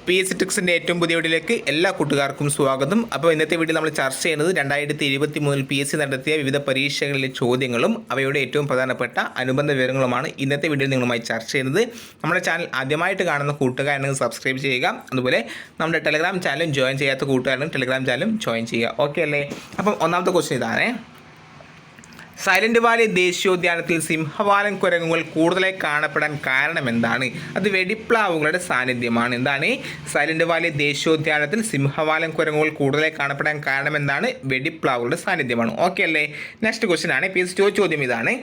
P S C ടിക്സിൻ്റെ ഏറ്റവും പുതിയ വീഡിയോയിലേക്ക് എല്ലാ കൂട്ടുകാർക്കും സ്വാഗതം. അപ്പോൾ ഇന്നത്തെ വീഡിയോ നമ്മൾ ചർച്ച ചെയ്യുന്നത് 2023 പി എസ് സി നടത്തിയ വിവിധ പരീക്ഷകളിലെ ചോദ്യങ്ങളും അവയുടെ ഏറ്റവും പ്രധാനപ്പെട്ട അനുബന്ധ വിവരങ്ങളുമാണ് ഇന്നത്തെ വീഡിയോയിൽ നിങ്ങളുമായി ചർച്ച ചെയ്യുന്നത്. നമ്മുടെ ചാനൽ ആദ്യമായിട്ട് കാണുന്ന കൂട്ടുകാരാണെങ്കിൽ സബ്സ്ക്രൈബ് ചെയ്യുക. അതുപോലെ നമ്മുടെ ടെലഗ്രാം ചാനലും ജോയിൻ ചെയ്യാത്ത കൂട്ടുകാരാണെങ്കിൽ ടെലഗ്രാം ചാനലും ജോയിൻ ചെയ്യുക. ഓക്കെ അല്ലേ? അപ്പം ഒന്നാമത്തെ ക്വസ്റ്റ്യൻ ഇതാണ്. സൈലന്റ് വാലി ദേശീയോദ്യാനത്തിൽ സിംഹവാലൻ കുരങ്ങുകൾ കൂടുതലായി കാണപ്പെടാൻ കാരണം എന്താണ്? അത് വെടിപ്ലാവുകളുടെ സാന്നിധ്യമാണ്. എന്താണ്? സൈലന്റ് വാലി ദേശീയോദ്യാനത്തിൽ സിംഹവാലൻ കുരങ്ങുകൾ കൂടുതലായി കാണപ്പെടാൻ കാരണം എന്താണ്? വെടിപ്ലാവുകളുടെ സാന്നിധ്യമാണ്. ഓക്കെ അല്ലേ? നെക്സ്റ്റ് ക്വസ്റ്റ്യൻ ആണ്. പി എസ് ചോദ്യം ഇതാണ്.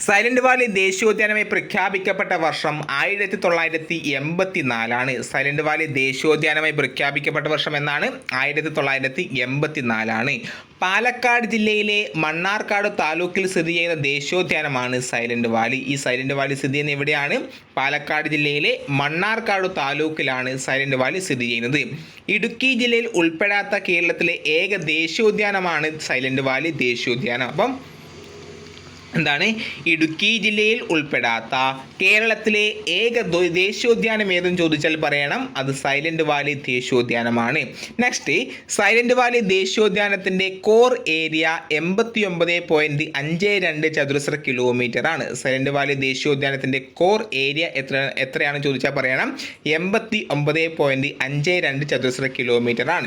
സൈലന്റ് വാലി ദേശീയോദ്യാനമായി പ്രഖ്യാപിക്കപ്പെട്ട വർഷം 1984. സൈലന്റ് വാലി ദേശീയോദ്യാനമായി പ്രഖ്യാപിക്കപ്പെട്ട വർഷം എന്നാണ്? 1984. പാലക്കാട് ജില്ലയിലെ മണ്ണാർക്കാട് താലൂക്കിൽ സ്ഥിതി ചെയ്യുന്ന ദേശീയോദ്യാനമാണ് സൈലന്റ് വാലി. ഈ സൈലന്റ് വാലി സ്ഥിതി ചെയ്യുന്ന എവിടെയാണ്? പാലക്കാട് ജില്ലയിലെ മണ്ണാർക്കാട് താലൂക്കിലാണ് സൈലന്റ് വാലി സ്ഥിതി ചെയ്യുന്നത്. ഇടുക്കി ജില്ലയിൽ ഉൾപ്പെടാത്ത കേരളത്തിലെ ഏക ദേശീയോദ്യാനമാണ് സൈലന്റ് വാലി ദേശീയോദ്യാനം. അപ്പം എന്താണ്? ഇടുക്കി ജില്ലയിൽ ഉൾപ്പെടാത്ത കേരളത്തിലെ ഏക ദേശീയോദ്യാനം ഏതെന്ന് ചോദിച്ചാൽ പറയണം അത് സൈലന്റ് വാലി ദേശീയോദ്യാനമാണ്. നെക്സ്റ്റ്, സൈലന്റ് വാലി ദേശീയോദ്യാനത്തിൻ്റെ കോർ ഏരിയ 89.52 ചതുരശ്ര കിലോമീറ്റർ ആണ്. സൈലന്റ് വാലി ദേശീയോദ്യാനത്തിൻ്റെ കോർ ഏരിയ എത്രയാണെന്ന് ചോദിച്ചാൽ പറയണം 89.52 ചതുരശ്ര കിലോമീറ്റർ ആണ്.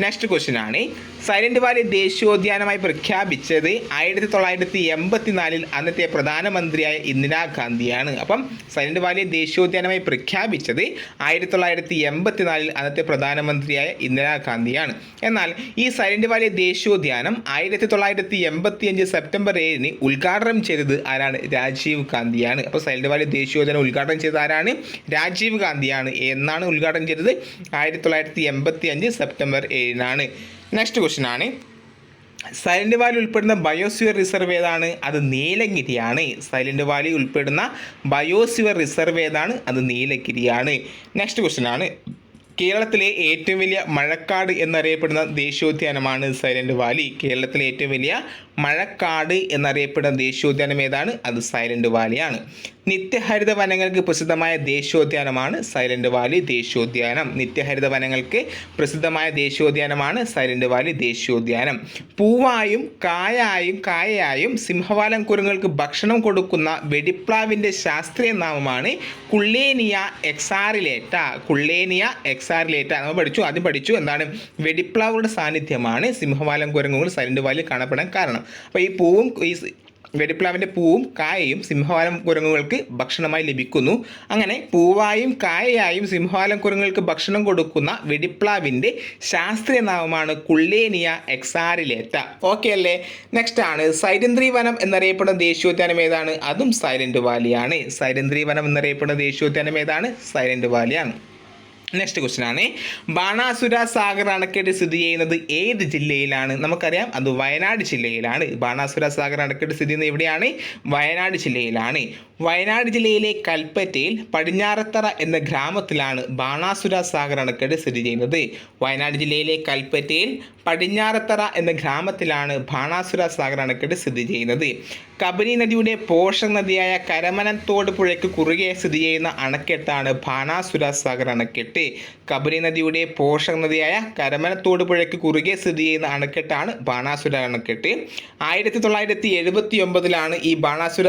നെക്സ്റ്റ് ക്വസ്റ്റ്യൻ ആണ്. സൈലന്റ് വാലി ദേശീയോദ്യാനമായി പ്രഖ്യാപിച്ചത് 1984 അന്നത്തെ പ്രധാനമന്ത്രിയായ ഇന്ദിരാഗാന്ധിയാണ്. അപ്പം സൈലന്റ് വാലി ദേശീയോദ്യാനമായി പ്രഖ്യാപിച്ചത് 1984 അന്നത്തെ പ്രധാനമന്ത്രിയായ ഇന്ദിരാഗാന്ധിയാണ്. എന്നാൽ ഈ സൈലന്റ് വാലി ദേശീയോദ്യാനം 1985 സെപ്റ്റംബർ 7 ഉദ്ഘാടനം ചെയ്തത് ആരാണ്? രാജീവ് ഗാന്ധിയാണ്. അപ്പോൾ സൈലന്റ് വാലി ദേശീയോദ്യാനം ഉദ്ഘാടനം ചെയ്തത് ആരാണ്? രാജീവ് ഗാന്ധിയാണ്. എന്നാണ് ഉദ്ഘാടനം ചെയ്തത്? 1985 സെപ്റ്റംബർ 7. നെക്സ്റ്റ് ക്വസ്റ്റ്യൻ ആണ്. സൈലന്റ് വാലി ഉൾപ്പെടുന്ന ബയോസ്ഫിയർ റിസർവ് ഏതാണ്? അത് നീലഗിരിയാണ്. സൈലന്റ് വാലി ഉൾപ്പെടുന്ന ബയോസ്ഫിയർ റിസർവ് ഏതാണ്? അത് നീലഗിരിയാണ്. നെക്സ്റ്റ് ക്വസ്റ്റ്യൻ ആണ്. കേരളത്തിലെ ഏറ്റവും വലിയ മഴക്കാട് എന്നറിയപ്പെടുന്ന ദേശീയോദ്യാനമാണ് സൈലന്റ് വാലി. കേരളത്തിലെ ഏറ്റവും വലിയ മഴക്കാട് എന്നറിയപ്പെടുന്ന ദേശീയോദ്യാനം ഏതാണ്? അത് സൈലന്റ് വാലിയാണ്. നിത്യഹരിത വനങ്ങൾക്ക് പ്രസിദ്ധമായ ദേശീയോദ്യാനമാണ് സൈലന്റ് വാലി ദേശീയോദ്യാനം. നിത്യഹരിത വനങ്ങൾക്ക് പ്രസിദ്ധമായ ദേശീയോദ്യാനമാണ് സൈലന്റ് വാലി ദേശീയോദ്യാനം. പൂവായും കായയായും സിംഹവാലൻ കുരങ്ങുകൾക്ക് ഭക്ഷണം കൊടുക്കുന്ന വെടിപ്ലാവിൻ്റെ ശാസ്ത്രീയ നാമമാണ് കുള്ളേനിയ എക്സാറിലേറ്റ. നമ്മൾ പഠിച്ചു. എന്താണ്? വെടിപ്ലാവുകളുടെ സാന്നിധ്യമാണ് സിംഹവാലൻ കുരങ്ങുകൾ സൈലന്റ് വാലിയിൽ കാണപ്പെടാൻ കാരണം. അപ്പോൾ ഈ വെടിപ്ലാവിൻ്റെ പൂവും കായയും സിംഹവാലൻ കുരങ്ങുകൾക്ക് ഭക്ഷണമായി ലഭിക്കുന്നു. അങ്ങനെ പൂവായും കായയായും സിംഹവാലൻ കുരങ്ങുകൾക്ക് ഭക്ഷണം കൊടുക്കുന്ന വെടിപ്ലാവിൻ്റെ ശാസ്ത്രീയ നാമമാണ് കുള്ളേനിയ എക്സാറിലേറ്റ. ഓക്കെ അല്ലേ? നെക്സ്റ്റ് ആണ്. സൈലന്ത്രി വനം എന്നറിയപ്പെടുന്ന ദേശീയോദ്യാനം ഏതാണ്? അതും സൈലന്റ് വാലിയാണ്. സൈലന്ത്രി വനം എന്നറിയപ്പെടുന്ന ദേശീയോദ്യാനം ഏതാണ്? സൈലന്റ് വാലിയാണ്. നെക്സ്റ്റ് ക്വസ്റ്റ്യൻ ആണ്. ബാണാസുര സാഗർ അണക്കെട്ട് സ്ഥിതി ചെയ്യുന്നത് ഏത് ജില്ലയിലാണ്? നമുക്കറിയാം അത് വയനാട് ജില്ലയിലാണ്. ബാണാസുര സാഗർ അണക്കെട്ട് സ്ഥിതി ചെയ്യുന്നത് എവിടെയാണ്? വയനാട് ജില്ലയിലാണ്. വയനാട് ജില്ലയിലെ കൽപ്പറ്റയിൽ പടിഞ്ഞാറത്തറ എന്ന ഗ്രാമത്തിലാണ് ബാണാസുര സാഗർ അണക്കെട്ട് സ്ഥിതി ചെയ്യുന്നത്. വയനാട് ജില്ലയിലെ കൽപ്പറ്റയിൽ പടിഞ്ഞാറത്തറ എന്ന ഗ്രാമത്തിലാണ് ബാണാസുര സാഗർ അണക്കെട്ട് സ്ഥിതി ചെയ്യുന്നത്. കബനി നദിയുടെ പോഷക നദിയായ കരമനത്തോട് പുഴയ്ക്ക് കുറുകെ സ്ഥിതി ചെയ്യുന്ന അണക്കെട്ടാണ് ബാണാസുര സാഗർ അണക്കെട്ട്. കബനി നദിയുടെ പോഷക നദിയായ കരമനത്തോട് പുഴയ്ക്ക് കുറുകെ സ്ഥിതി ചെയ്യുന്ന അണക്കെട്ടാണ് ബാണാസുര അണക്കെട്ട്. 1979 ഈ ബാണാസുര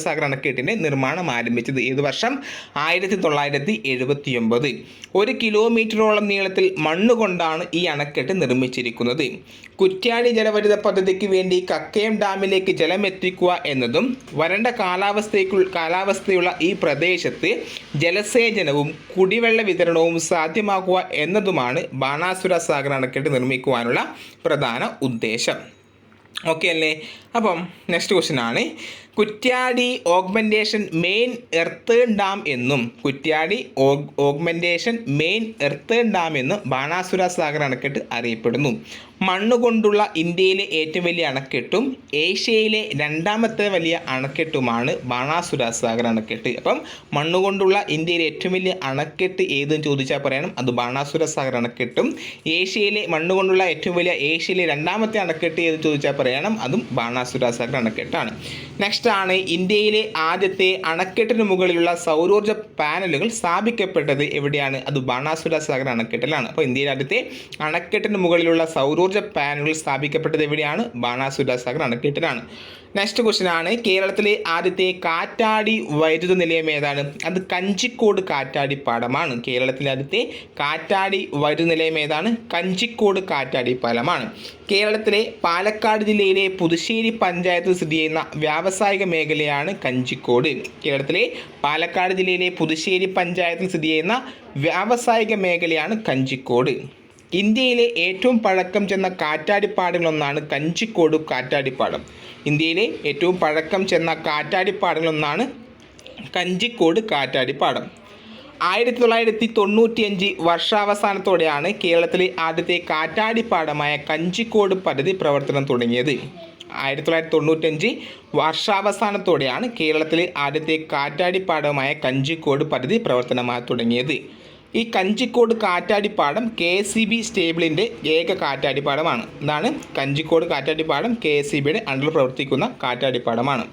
സാഗർ അണക്കെട്ടിൻ്റെ നിർമ്മാണം ആരംഭിച്ചത്. ഏത് വർഷം? 1979. 1 കിലോമീറ്ററോളം നീളത്തിൽ മണ്ണുകൊണ്ടാണ് ഈ അണക്കെട്ട് നിർമ്മിച്ചിരിക്കുന്നത്. കുറ്റ്യാടി ജലവൈദ്യുത പദ്ധതിക്ക് വേണ്ടി കക്കയം ഡാമിലേക്ക് ജലമെത്തിക്കുക എന്നതും വരണ്ട കാലാവസ്ഥയുള്ള ഈ പ്രദേശത്ത് ജലസേചനവും കുടിവെള്ള വിതരണവും സാധ്യമാക്കുക എന്നതുമാണ് ബാണാസുര സാഗർ അണക്കെട്ട് നിർമ്മിക്കുവാനുള്ള പ്രധാന ഉദ്ദേശം. ഓക്കെ അല്ലേ? അപ്പം നെക്സ്റ്റ് ക്വസ്റ്റ്യൻ ആണ്. Kuttiyadi augmentation main earthen dam എന്നും ബാണാസുര സാഗർ അണക്കെട്ട് അറിയപ്പെടുന്നു. മണ്ണുകൊണ്ടുള്ള ഇന്ത്യയിലെ ഏറ്റവും വലിയ അണക്കെട്ടും ഏഷ്യയിലെ രണ്ടാമത്തെ വലിയ അണക്കെട്ടുമാണ് ബാണാസുര സാഗർ അണക്കെട്ട്. അപ്പം മണ്ണുകൊണ്ടുള്ള ഇന്ത്യയിലെ ഏറ്റവും വലിയ അണക്കെട്ട് ഏതെന്ന് ചോദിച്ചാൽ പറയണം അത് ബാണാസുര സാഗർ അണക്കെട്ടും. മണ്ണുകൊണ്ടുള്ള ഏറ്റവും വലിയ ഏഷ്യയിലെ രണ്ടാമത്തെ അണക്കെട്ട് ഏതെന്ന് ചോദിച്ചാൽ പറയണം അതും ബാണാസുര സാഗർ അണക്കെട്ടാണ്. നെക്സ്റ്റ് നെക്സ്റ്റ് ആണ് ഇന്ത്യയിലെ ആദ്യത്തെ അണക്കെട്ടിന് മുകളിലുള്ള സൗരോർജ്ജ പാനലുകൾ സ്ഥാപിക്കപ്പെട്ടത് എവിടെയാണ്? അത് ബാണാസുര സാഗർ അണക്കെട്ടിലാണ്. അപ്പോൾ ഇന്ത്യയിലെ ആദ്യത്തെ അണക്കെട്ടിന് മുകളിലുള്ള സൗരോർജ്ജ പാനലുകൾ സ്ഥാപിക്കപ്പെട്ടത് എവിടെയാണ്? ബാണാസുര സാഗർ അണക്കെട്ടിലാണ്. നെക്സ്റ്റ് ക്വസ്റ്റ്യൻ ആണ് കേരളത്തിലെ ആദ്യത്തെ കാറ്റാടി വൈദ്യുത നിലയം ഏതാണ്? അത് കഞ്ചിക്കോട് കാറ്റാടി പാലമാണ്. കേരളത്തിലെ ആദ്യത്തെ കാറ്റാടി വൈദ്യുത നിലയം ഏതാണ്? കഞ്ചിക്കോട് കാറ്റാടി പാലമാണ്. കേരളത്തിലെ പാലക്കാട് ജില്ലയിലെ പുതുശ്ശേരി പഞ്ചായത്തിൽ സ്ഥിതി ചെയ്യുന്ന വ്യാവസായിക മേഖലയാണ് കഞ്ചിക്കോട്. കേരളത്തിലെ പാലക്കാട് ജില്ലയിലെ പുതുശ്ശേരി പഞ്ചായത്തിൽ സ്ഥിതി ചെയ്യുന്ന വ്യാവസായിക മേഖലയാണ് കഞ്ചിക്കോട്. ഇന്ത്യയിലെ ഏറ്റവും പഴക്കം ചെന്ന കാറ്റാടിപ്പാടങ്ങളൊന്നാണ് കഞ്ചിക്കോട് കാറ്റാടിപ്പാടം. ഇന്ത്യയിലെ ഏറ്റവും പഴക്കം ചെന്ന കാറ്റാടിപ്പാടങ്ങളൊന്നാണ് കഞ്ചിക്കോട് കാറ്റാടിപ്പാടം. 1995 വർഷാവസാനത്തോടെയാണ് കേരളത്തിലെ ആദ്യത്തെ കാറ്റാടിപ്പാടമായ കഞ്ചിക്കോട് പദ്ധതി പ്രവർത്തനം തുടങ്ങിയത്. 1995 വർഷാവസാനത്തോടെയാണ് കേരളത്തിലെ ആദ്യത്തെ കാറ്റാടിപ്പാടമായ കഞ്ചിക്കോട് പദ്ധതി പ്രവർത്തനമായി തുടങ്ങിയത്. ഈ കഞ്ചിക്കോട് കാറ്റാടിപ്പാടം KSEB സ്റ്റേബിളിൻ്റെ ഏക കാറ്റാടിപ്പാടമാണ്. ഇതാണ് കഞ്ചിക്കോട് കാറ്റാടിപ്പാടം KSEBയുടെ അണ്ടറിൽ പ്രവർത്തിക്കുന്ന കാറ്റാടിപ്പാടമാണ്.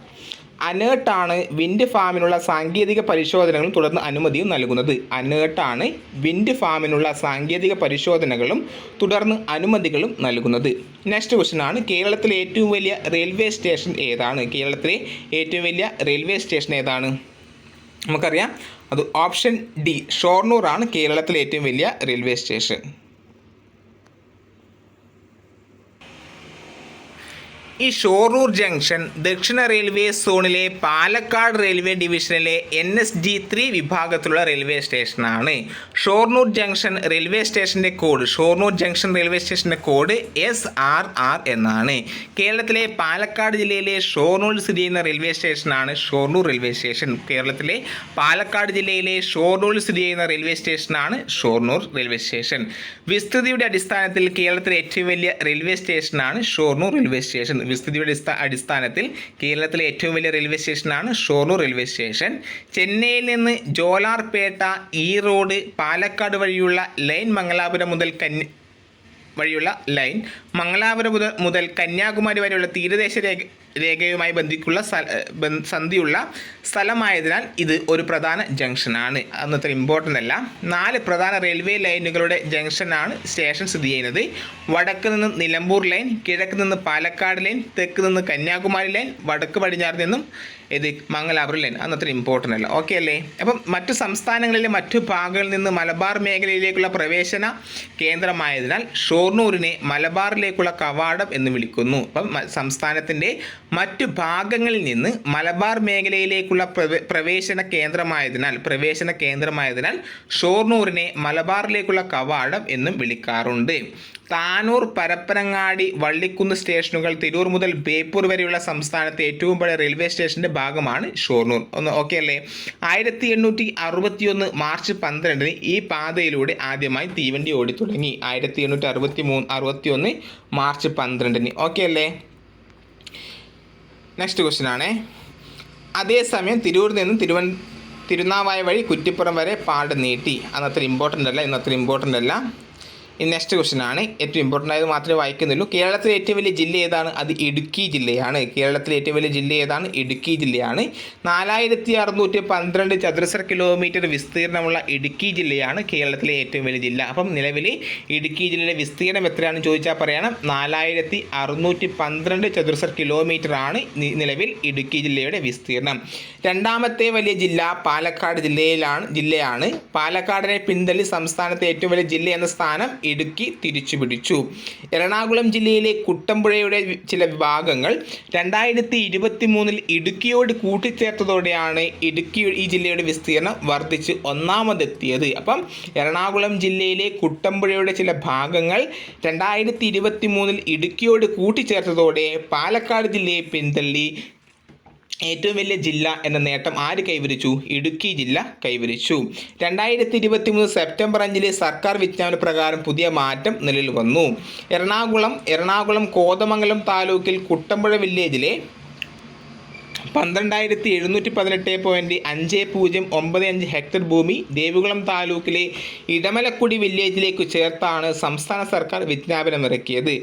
അനേർട്ടാണ് വിൻഡ് ഫാമിനുള്ള സാങ്കേതിക പരിശോധനകളും തുടർന്ന് അനുമതിയും നൽകുന്നത്. അനേർട്ടാണ് വിൻഡ് ഫാമിനുള്ള സാങ്കേതിക പരിശോധനകളും തുടർന്ന് അനുമതികളും നൽകുന്നത്. നെക്സ്റ്റ് ക്വസ്റ്റ്യൻ ആണ് കേരളത്തിലെ ഏറ്റവും വലിയ റെയിൽവേ സ്റ്റേഷൻ ഏതാണ്? കേരളത്തിലെ ഏറ്റവും വലിയ റെയിൽവേ സ്റ്റേഷൻ ഏതാണ്? നമുക്കറിയാം, അത് ഓപ്ഷൻ ഡി ഷൊർണൂർ ആണ് കേരളത്തിലെ ഏറ്റവും വലിയ റെയിൽവേ സ്റ്റേഷൻ. ഈ ഷൊർണൂർ ജംഗ്ഷൻ ദക്ഷിണ റെയിൽവേ സോണിലെ പാലക്കാട് റെയിൽവേ ഡിവിഷനിലെ NSD3 വിഭാഗത്തിലുള്ള റെയിൽവേ സ്റ്റേഷനാണ്. ഷൊർണൂർ ജംഗ്ഷൻ റെയിൽവേ സ്റ്റേഷൻ്റെ കോഡ് SRR എന്നാണ്. കേരളത്തിലെ പാലക്കാട് ജില്ലയിലെ ഷൊർണൂരിൽ സ്ഥിതി ചെയ്യുന്ന റെയിൽവേ സ്റ്റേഷനാണ് ഷൊർണൂർ റെയിൽവേ സ്റ്റേഷൻ. കേരളത്തിലെ പാലക്കാട് ജില്ലയിലെ ഷൊർണൂരിൽ സ്ഥിതി ചെയ്യുന്ന റെയിൽവേ സ്റ്റേഷനാണ് ഷൊർണൂർ റെയിൽവേ സ്റ്റേഷൻ. വിസ്തൃതിയുടെ അടിസ്ഥാനത്തിൽ കേരളത്തിലെ ഏറ്റവും വലിയ റെയിൽവേ സ്റ്റേഷനാണ് ഷൊർണൂർ റെയിൽവേ സ്റ്റേഷൻ. വിസ്തൃതിയുടെ അടിസ്ഥാനത്തിൽ കേരളത്തിലെ ഏറ്റവും വലിയ റെയിൽവേ സ്റ്റേഷനാണ് ഷൊർണൂർ റെയിൽവേ സ്റ്റേഷൻ. ചെന്നൈയിൽ നിന്ന് ജോലാർപേട്ട, ഈറോഡ്, പാലക്കാട് വഴിയുള്ള ലൈൻ മംഗലാപുരം മുതൽ കന്യാകുമാരി വരെയുള്ള തീരദേശ രേഖയുമായി സന്ധിയുള്ള സ്ഥലമായതിനാൽ ഇത് ഒരു പ്രധാന ജംഗ്ഷനാണ്. അന്നത്ര ഇമ്പോർട്ടൻ്റ് അല്ല. 4 പ്രധാന റെയിൽവേ ലൈനുകളുടെ ജംഗ്ഷനാണ് സ്റ്റേഷൻ സ്ഥിതി ചെയ്യുന്നത്. വടക്ക് നിന്ന് നിലമ്പൂർ ലൈൻ, കിഴക്ക് നിന്ന് പാലക്കാട് ലൈൻ, തെക്ക് നിന്ന് കന്യാകുമാരി ലൈൻ, വടക്ക് പടിഞ്ഞാറ് നിന്നും മംഗലാപുരം ലൈൻ. അന്നത്ര ഇമ്പോർട്ടൻ്റ് അല്ല. ഓക്കെ അല്ലേ? അപ്പം മറ്റു സംസ്ഥാനങ്ങളിലെ മറ്റു ഭാഗങ്ങളിൽ നിന്ന് മലബാർ മേഖലയിലേക്കുള്ള പ്രവേശന കേന്ദ്രമായതിനാൽ ഷൊർണൂരിനെ മലബാറിലേക്കുള്ള കവാടം എന്ന് വിളിക്കുന്നു. അപ്പം സംസ്ഥാനത്തിൻ്റെ മറ്റു ഭാഗങ്ങളിൽ നിന്ന് മലബാർ മേഖലയിലേക്കുള്ള പ്രവേശന കേന്ദ്രമായതിനാൽ ഷൊർണൂരിനെ മലബാറിലേക്കുള്ള കവാടം എന്നും വിളിക്കാറുണ്ട്. താനൂർ, പരപ്പനങ്ങാടി, വള്ളിക്കുന്ന് സ്റ്റേഷനുകൾ തിരൂർ മുതൽ ബേപ്പൂർ വരെയുള്ള സംസ്ഥാനത്തെ ഏറ്റവും പഴയ റെയിൽവേ സ്റ്റേഷൻ്റെ ഭാഗമാണ് ഷൊർണൂർ. ഒന്ന് ഓക്കെ അല്ലേ? 1861 മാർച്ച് 12 ഈ പാതയിലൂടെ ആദ്യമായി തീവണ്ടി ഓടിത്തുടങ്ങി. 1861 മാർച്ച് 12. ഓക്കെ അല്ലേ? നെക്സ്റ്റ് ക്വസ്റ്റ്യൻ ആണ്. അതേസമയം തിരൂരിൽ നിന്ന് തിരുനാവായ വഴി കുറ്റിപ്പുറം വരെ പാട് നീട്ടി. അന്നത്ര ഇമ്പോർട്ടൻ്റ് അല്ല. നെക്സ്റ്റ് ക്വസ്റ്റ്യൻ ആണ്. ഏറ്റവും ഇമ്പോർട്ടൻ്റ് ആയത് മാത്രമേ വായിക്കുന്നുള്ളൂ. കേരളത്തിലെ ഏറ്റവും വലിയ ജില്ല ഏതാണ്? അത് ഇടുക്കി ജില്ലയാണ്. 4612 ചതുരശ്ര കിലോമീറ്റർ വിസ്തീർണമുള്ള ഇടുക്കി ജില്ലയാണ് കേരളത്തിലെ ഏറ്റവും വലിയ ജില്ല. അപ്പം നിലവിൽ ഇടുക്കി ജില്ലയുടെ വിസ്തീർണം എത്രയാണെന്ന് ചോദിച്ചാൽ പറയണം. 4612 ചതുരശ്ര കിലോമീറ്റർ ആണ് നിലവിൽ ഇടുക്കി ജില്ലയുടെ വിസ്തീർണം. രണ്ടാമത്തെ വലിയ ജില്ല പാലക്കാട് ജില്ലയാണ്. പാലക്കാടിനെ പിന്തള്ളി സംസ്ഥാനത്തെ ഏറ്റവും വലിയ ജില്ല എന്ന സ്ഥാനം ഇടുക്കി തിരിച്ചുപിടിച്ചു. എറണാകുളം ജില്ലയിലെ കുട്ടമ്പുഴയുടെ ചില വിഭാഗങ്ങൾ 2023 ഇടുക്കിയോട് കൂട്ടിച്ചേർത്തതോടെയാണ് ഈ ജില്ലയുടെ വിസ്തീർണം വർദ്ധിച്ച് ഒന്നാമതെത്തിയത്. അപ്പം എറണാകുളം ജില്ലയിലെ കുട്ടമ്പുഴയുടെ ചില ഭാഗങ്ങൾ 2023 ഇടുക്കിയോട് കൂട്ടിച്ചേർത്തതോടെ പാലക്കാട് ജില്ലയെ പിന്തള്ളി ഏറ്റവും വലിയ ജില്ല എന്ന നേട്ടം ആര് കൈവരിച്ചു? ഇടുക്കി ജില്ല കൈവരിച്ചു. 2023 സെപ്റ്റംബർ 5 സർക്കാർ വിജ്ഞാപന പ്രകാരം പുതിയ മാറ്റം നിലവിൽ വന്നു. എറണാകുളം കോതമംഗലം താലൂക്കിൽ കുട്ടമ്പുഴ വില്ലേജിലെ 12,718.50 ഹെക്ടർ ഭൂമി ദേവികുളം താലൂക്കിലെ ഇടമലക്കുടി വില്ലേജിലേക്ക് ചേർത്താണ് സംസ്ഥാന സർക്കാർ വിജ്ഞാപനം ഇറക്കിയത്.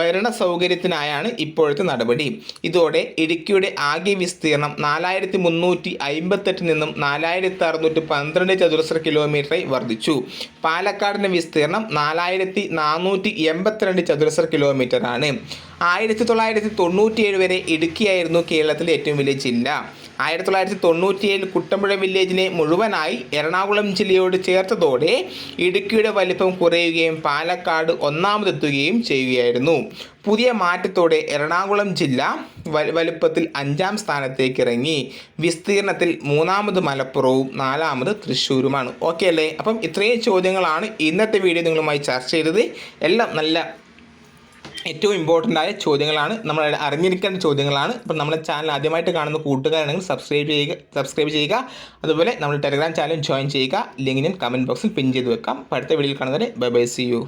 ഭരണസൗകര്യത്തിനായാണ് ഇപ്പോഴത്തെ നടപടി. ഇതോടെ ഇടുക്കിയുടെ ആകെ വിസ്തീർണം 4,358 നിന്നും 4,612 ചതുരശ്ര കിലോമീറ്ററായി വർദ്ധിച്ചു. പാലക്കാടിൻ്റെ വിസ്തീർണം 4,482 ചതുരശ്ര കിലോമീറ്ററാണ്. 1997 വരെ ഇടുക്കിയായിരുന്നു കേരളത്തിലെ ഏറ്റവും വലിയ ജില്ല. 1997 കുട്ടമ്പുഴ വില്ലേജിനെ മുഴുവനായി എറണാകുളം ജില്ലയോട് ചേർത്തതോടെ ഇടുക്കിയുടെ വലിപ്പം കുറയുകയും പാലക്കാട് ഒന്നാമതെത്തുകയും ചെയ്യുകയായിരുന്നു. പുതിയ മാറ്റത്തോടെ എറണാകുളം ജില്ല വലുപ്പത്തിൽ 5ാം സ്ഥാനത്തേക്ക് ഇറങ്ങി. വിസ്തീർണത്തിൽ 3ാമത് മലപ്പുറവും 4ാമത് തൃശ്ശൂരുമാണ്. ഓക്കെ അല്ലേ? അപ്പം ഇത്രയും ചോദ്യങ്ങളാണ് ഇന്നത്തെ വീഡിയോ നിങ്ങളുമായി ചർച്ച ചെയ്തത്. എല്ലാം നല്ല ഏറ്റവും ഇമ്പോർട്ടൻ്റ് ആയ ചോദ്യങ്ങളാണ്, നമ്മൾ അറിഞ്ഞിരിക്കേണ്ട ചോദ്യങ്ങളാണ്. അപ്പം നമ്മുടെ ചാനൽ ആദ്യമായിട്ട് കാണുന്ന കൂട്ടുകാരാണെങ്കിൽ സബ്സ്ക്രൈബ് ചെയ്യുക. അതുപോലെ നമ്മൾ ടെലഗ്രാം ചാനൽ ജോയിൻ ചെയ്യുക. ലിങ്ക് ഞാൻ കമൻറ്റ് ബോക്സിൽ പിൻ ചെയ്ത് വെക്കാം. അടുത്ത വീഡിയോയിൽ കാണുന്നവരെ ബൈ ബൈ, സീ യു.